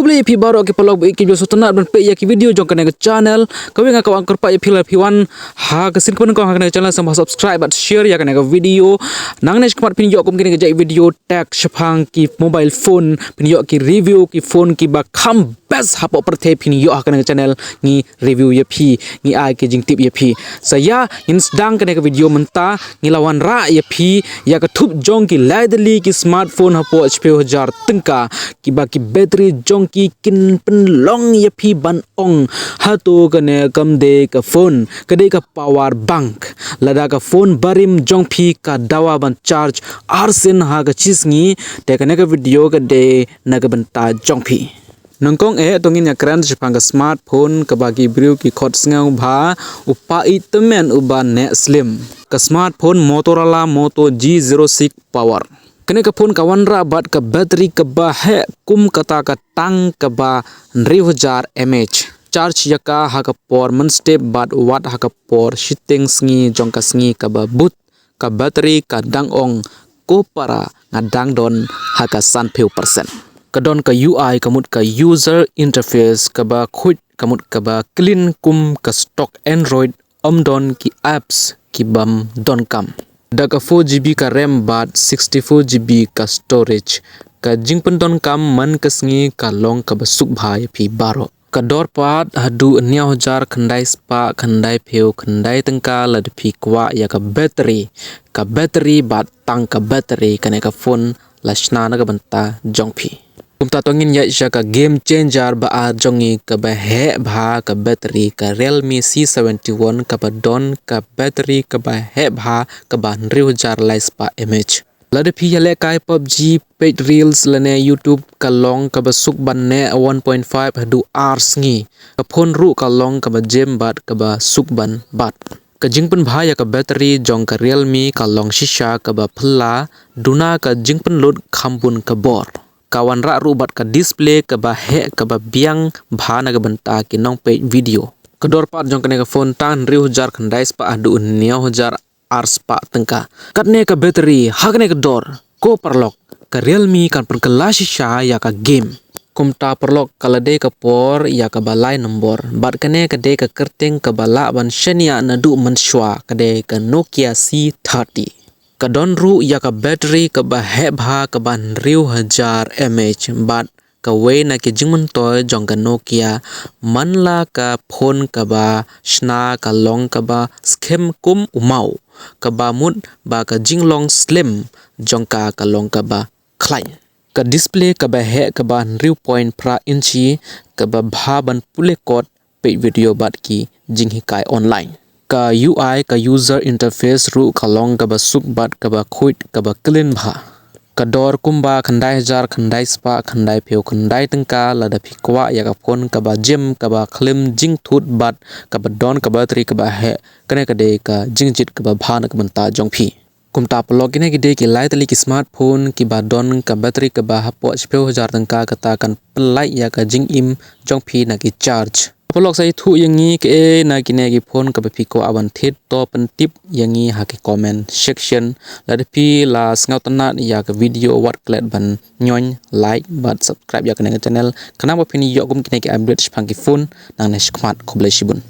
Kubli pi baru ke pelog iki video sutana ban pe ya ki video jong kana ke channel kawi nga ka angkor pa pi wan ha ke sin kun ko ha kana channel sama subscribe at share ya kana ke video nang ne skmat pin yo kum kini ke jai video tag shapang ki mobile phone pin yo ki review ki phone ki ba kham best hapo perthe pin yo kana ke channel ni review ya pi ni ai ke jing tip ya pi saya in sedang kana ke video menta ni lawan ra ya pi ya ke thup jong ki laidli ki smartphone hapo HP 1000 tengka ki ba ki battery jong ki kin pen long ya pi ban ong hatu kane kam de ka phone kade ka power bank lada ka phone barim jong pi ka dawa ban charge arsen ha ka chisngi te kane ka video ka de na ka banta jong pi nongkong tongin ya kran jipang ka smartphone ka bagi brew ki khot sngang bha upa itemen uban ne slim ka smartphone Motorola Moto G06 power kene ka phone kawan ra bat ka battery ka ba he kum kata ka tang ka ba 3000 mAh charge yaka ha ka por man step bat watt ha ka por shitting sngi jong ka sngi ka ba but ka battery ka dang ong ko para ngadang don ha ka san peu percent ka don ka UI kamut ka user interface ka ba khut kamut ka ba clean kum ka stock Android don ki apps ki bam don kam daga 4GB ka RAM bat 64GB ka storage ka jingpen don kam man kasngi ka long ka basuk bhai pi baro ka dor pat hadu 9000 khandai spa khandai pheu khandai tengka lad pi kwa ya ka battery bat tang ka battery kane ka phone lashna na ka banta jong pi kumta tongin ya isha ka game changer ba a jongi ka ba he bha ka battery ka Realme C71 ka ba don ka battery ka ba he bha ka ba 3000 spa mAh lade phi yale kai PUBG paid reels lane YouTube ka long ka ba suk ban ne 1.5 hadu hours ngi ka phone ru ka long ka ba gem bat ka ba suk ban bat ka jingpen bha ya ka battery jong ka Realme ka long shisha ka ba phla duna ka jingpen load khambun ka bor kawan ra rubat ka display ka ba he ka ba biang bha na ka banta ki nong page video kedor pat jong kane ka phone tan 3000 khandai spa adu 9000 ars pa tengka katne ka battery hagne ka dor ko perlok ka Realme kan pen kelashi sha ya ka game kumta perlok kalade ka por ya ka balai nombor bat kane ka de ka kerteng ka bala ban shania na du man shwa ka de ka Nokia C30 ka don ru ya ka battery ka ba he bha ka ban 3000 mAh bat ka we na ke jingmun toy jong ka Nokia manla ka phone ka ba shna ka long ka ba schem kum umau ka ba mut ba ka jinglong slim jong ka long ka ba klein ka display ka ba he ka ba 0.5 inchi ka ba bha ban pule kot pe video bat ki jinghikai online ka UI ka user interface ru khalong ka ba suk bat ka ba khut ka ba clean bha ka dor kumba khandai jar khandai spa khandai pheu khandai tengka lada phikwa ya ka phone ka ba gem ka ba klim jing thut bat ka ba don ka battery ka ba he kane ka de ka jingjit ka ba bha na ka banta jong phi kumta plug in ki de ki lightly ki smartphone ki ba don ka battery ka ba hapo HP 1000 tengka kata kan plai ya ka jing im jong phi na ki charge Polok sai thu yangi ke na kine ki phone ka piko awan thit to pen tip yangi ha ki comment section la de pi la sngaw tanat ya ka video wat klet ban nyon like but subscribe ya ka channel kana ba phini yo kum kine ki update spang ki phone nang ne skmat khoblai sibun